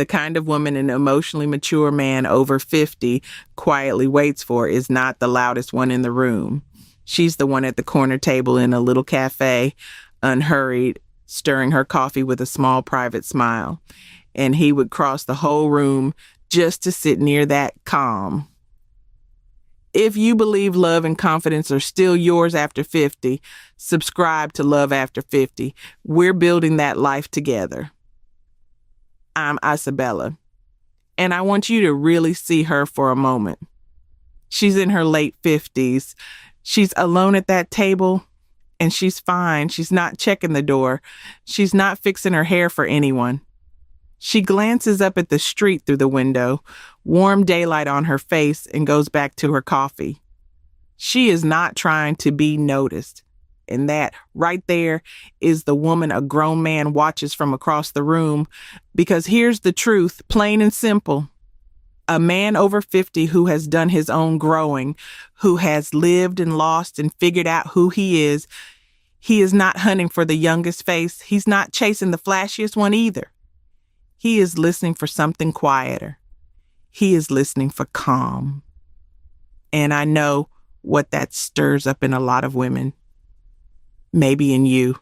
The kind of woman an emotionally mature man over 50 quietly waits for is not the loudest one in the room. She's the one at the corner table in a little cafe, unhurried, stirring her coffee with a small private smile. And he would cross the whole room just to sit near that calm. If you believe love and confidence are still yours after 50, subscribe to Love After 50. We're building that life together. I'm Issabela, and I want you to really see her for a moment. She's in her late 50s. She's alone at that table, and she's fine. She's not checking the door. She's not fixing her hair for anyone. She glances up at the street through the window, warm daylight on her face, and goes back to her coffee. She is not trying to be noticed. And that right there is the woman a grown man watches from across the room. Because here's the truth, plain and simple. A man over 50 who has done his own growing, who has lived and lost and figured out who he is not hunting for the youngest face. He's not chasing the flashiest one either. He is listening for something quieter. He is listening for calm. And I know what that stirs up in a lot of women. Maybe in you.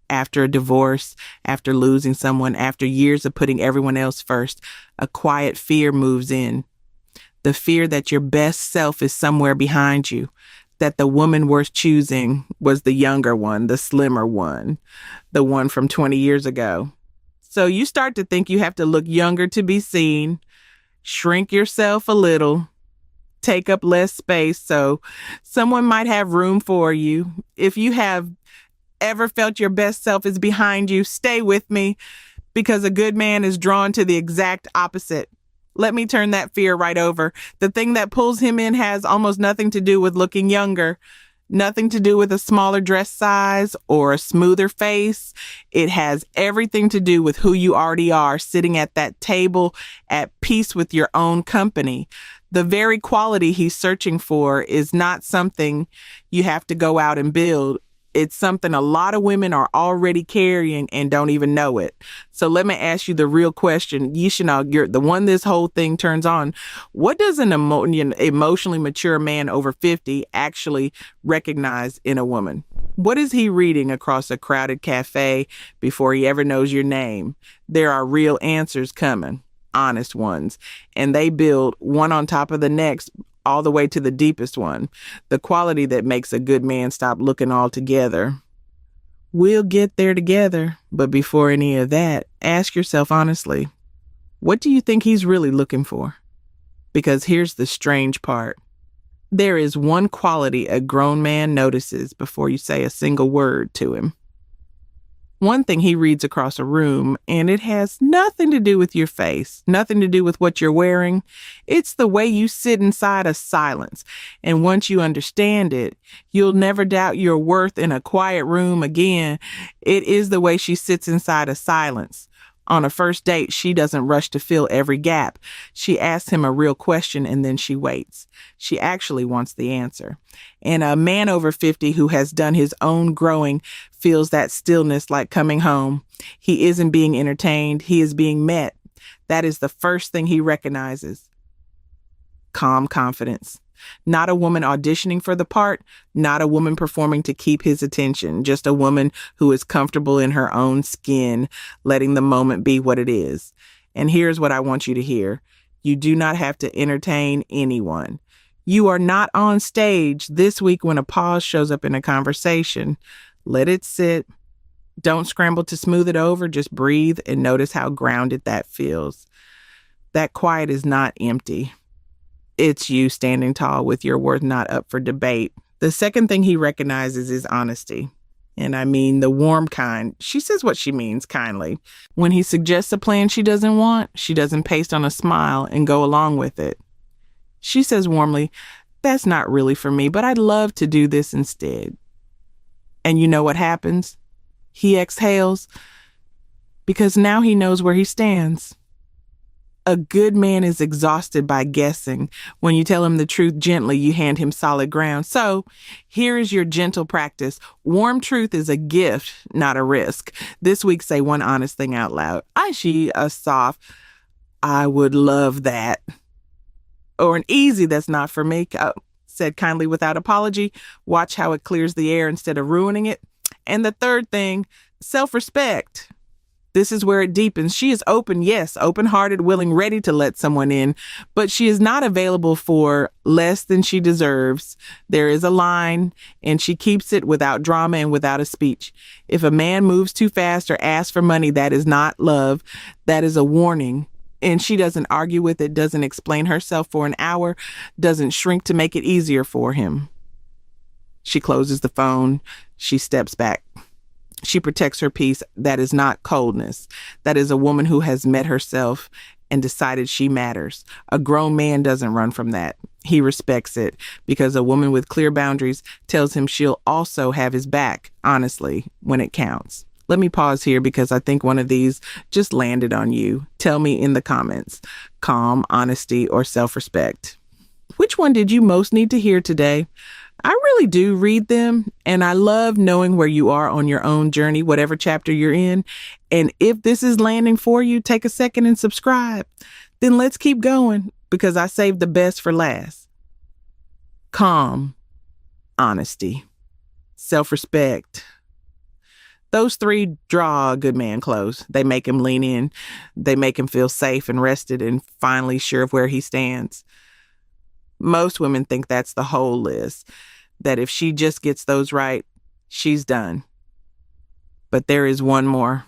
After a divorce, after losing someone, after years of putting everyone else first, a quiet fear moves in. The fear that your best self is somewhere behind you, that the woman worth choosing was the younger one, the slimmer one, the one from 20 years ago. So you start to think you have to look younger to be seen, shrink yourself a little, take up less space so someone might have room for you. If you have ever felt your best self is behind you, stay with me, because a good man is drawn to the exact opposite. Let me turn that fear right over. The thing that pulls him in has almost nothing to do with looking younger. Nothing to do with a smaller dress size or a smoother face. It has everything to do with who you already are, sitting at that table at peace with your own company. The very quality he's searching for is not something you have to go out and build. It's something a lot of women are already carrying and don't even know it. So let me ask you the real question. Yishanal, you're the one this whole thing turns on. What does an emotionally mature man over 50 actually recognize in a woman? What is he reading across a crowded cafe before he ever knows your name? There are real answers coming, honest ones, and they build one on top of the next, all the way to the deepest one, the quality that makes a good man stop looking altogether. We'll get there together, but before any of that, ask yourself honestly, what do you think he's really looking for? Because here's the strange part. There is one quality a grown man notices before you say a single word to him. One thing he reads across a room, and it has nothing to do with your face, nothing to do with what you're wearing. It's the way you sit inside a silence. And once you understand it, you'll never doubt your worth in a quiet room again. It is the way she sits inside a silence. On a first date, she doesn't rush to fill every gap. She asks him a real question and then she waits. She actually wants the answer. And a man over 50 who has done his own growing feels that stillness like coming home. He isn't being entertained. He is being met. That is the first thing he recognizes. Calm confidence. Not a woman auditioning for the part, not a woman performing to keep his attention, just a woman who is comfortable in her own skin, letting the moment be what it is. And here's what I want you to hear. You do not have to entertain anyone. You are not on stage this week when a pause shows up in a conversation. Let it sit. Don't scramble to smooth it over. Just breathe and notice how grounded that feels. That quiet is not empty. It's you standing tall with your worth not up for debate. The second thing he recognizes is honesty. And I mean the warm kind. She says what she means kindly. When he suggests a plan she doesn't want, she doesn't paste on a smile and go along with it. She says warmly, "That's not really for me, but I'd love to do this instead." And you know what happens? He exhales because now he knows where he stands. A good man is exhausted by guessing. When you tell him the truth gently, you hand him solid ground. So here is your gentle practice. Warm truth is a gift, not a risk. This week, say one honest thing out loud. I see a soft. I would love that. Or an easy, that's not for me. Said kindly without apology. Watch how it clears the air instead of ruining it. And the third thing, self-respect. This is where it deepens. She is open, yes, open-hearted, willing, ready to let someone in, but she is not available for less than she deserves. There is a line, and she keeps it without drama and without a speech. If a man moves too fast or asks for money, that is not love. That is a warning. And she doesn't argue with it, doesn't explain herself for an hour, doesn't shrink to make it easier for him. She closes the phone. She steps back. She protects her peace. That is not coldness. That is a woman who has met herself and decided she matters. A grown man doesn't run from that. He respects it because a woman with clear boundaries tells him she'll also have his back, honestly, when it counts. Let me pause here because I think one of these just landed on you. Tell me in the comments. Calm, honesty, or self-respect. Which one did you most need to hear today? I really do read them, and I love knowing where you are on your own journey, whatever chapter you're in. And if this is landing for you, take a second and subscribe. Then let's keep going because I saved the best for last. Calm, honesty, self-respect. Those three draw a good man close. They make him lean in. They make him feel safe and rested and finally sure of where he stands. Most women think that's the whole list, that if she just gets those right, she's done. But there is one more,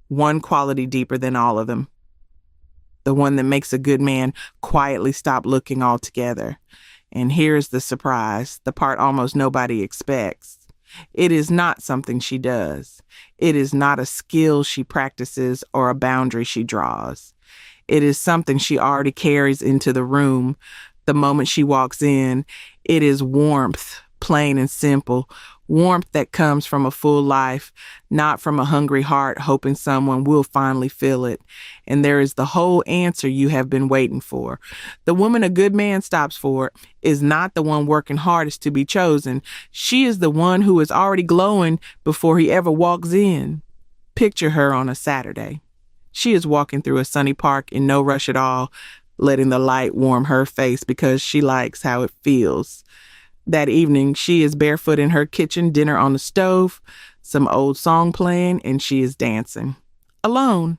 one quality deeper than all of them. The one that makes a good man quietly stop looking altogether. And here's the surprise, the part almost nobody expects. It is not something she does. It is not a skill she practices or a boundary she draws. It is something she already carries into the room. The moment she walks in, it is warmth, plain and simple. Warmth that comes from a full life, not from a hungry heart hoping someone will finally feel it. And there is the whole answer you have been waiting for. The woman a good man stops for is not the one working hardest to be chosen. She is the one who is already glowing before he ever walks in. Picture her on a Saturday. She is walking through a sunny park in no rush at all, letting the light warm her face because she likes how it feels. That evening, she is barefoot in her kitchen, dinner on the stove, some old song playing, and she is dancing. Alone,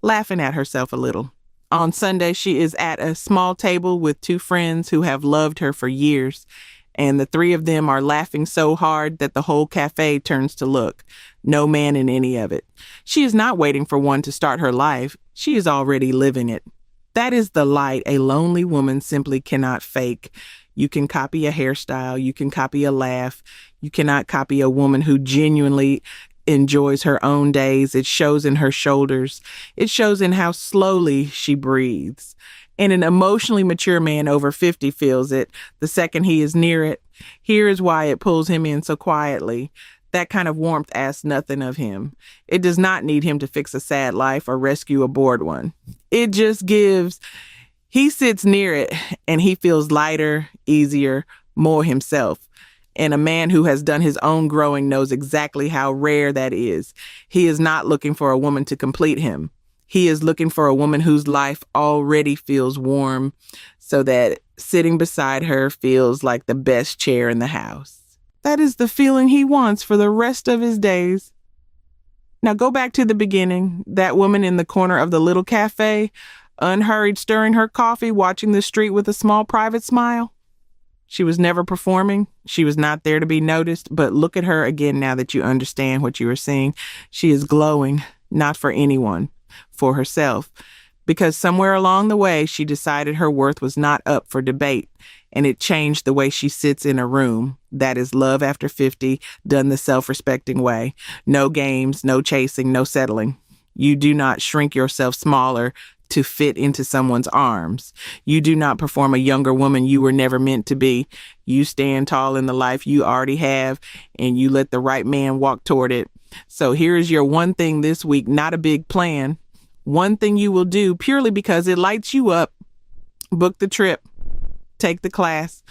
laughing at herself a little. On Sunday, she is at a small table with two friends who have loved her for years, and the three of them are laughing so hard that the whole cafe turns to look. No man in any of it. She is not waiting for one to start her life. She is already living it. That is the light a lonely woman simply cannot fake. You can copy a hairstyle. You can copy a laugh. You cannot copy a woman who genuinely enjoys her own days. It shows in her shoulders. It shows in how slowly she breathes. And an emotionally mature man over 50 feels it the second he is near it. Here is why it pulls him in so quietly. That kind of warmth asks nothing of him. It does not need him to fix a sad life or rescue a bored one. It just gives. He sits near it and he feels lighter, easier, more himself. And a man who has done his own growing knows exactly how rare that is. He is not looking for a woman to complete him. He is looking for a woman whose life already feels warm so that sitting beside her feels like the best chair in the house. That is the feeling he wants for the rest of his days. Now go back to the beginning. That woman in the corner of the little cafe, unhurried, stirring her coffee, watching the street with a small private smile. She was never performing. She was not there to be noticed. But look at her again now that you understand what you are seeing. She is glowing, not for anyone, for herself. Because somewhere along the way, she decided her worth was not up for debate. And it changed the way she sits in a room. That is love after 50, done the self-respecting way. No games, no chasing, no settling. You do not shrink yourself smaller to fit into someone's arms. You do not perform a younger woman you were never meant to be. You stand tall in the life you already have, and you let the right man walk toward it. So here is your one thing this week, not a big plan. One thing you will do purely because it lights you up. Book the trip. Take the class.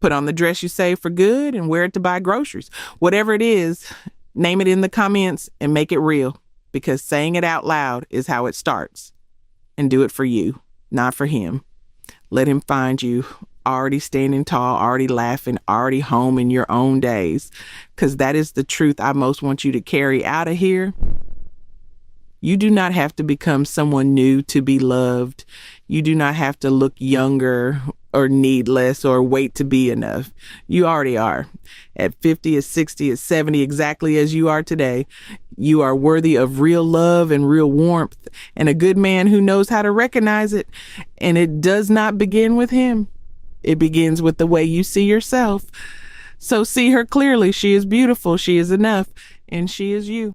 Put on the dress you saved for good and wear it to buy groceries. Whatever it is, name it in the comments and make it real, because saying it out loud is how it starts. and do it for you, not for him. Let him find you already standing tall, already laughing, already home in your own days. Because that is the truth I most want you to carry out of here. You do not have to become someone new to be loved. You do not have to look younger or need less or wait to be enough. You already are. At 50, at 60, at 70, exactly as you are today, you are worthy of real love and real warmth and a good man who knows how to recognize it. And it does not begin with him. It begins with the way you see yourself. So see her clearly. She is beautiful. She is enough. And she is you.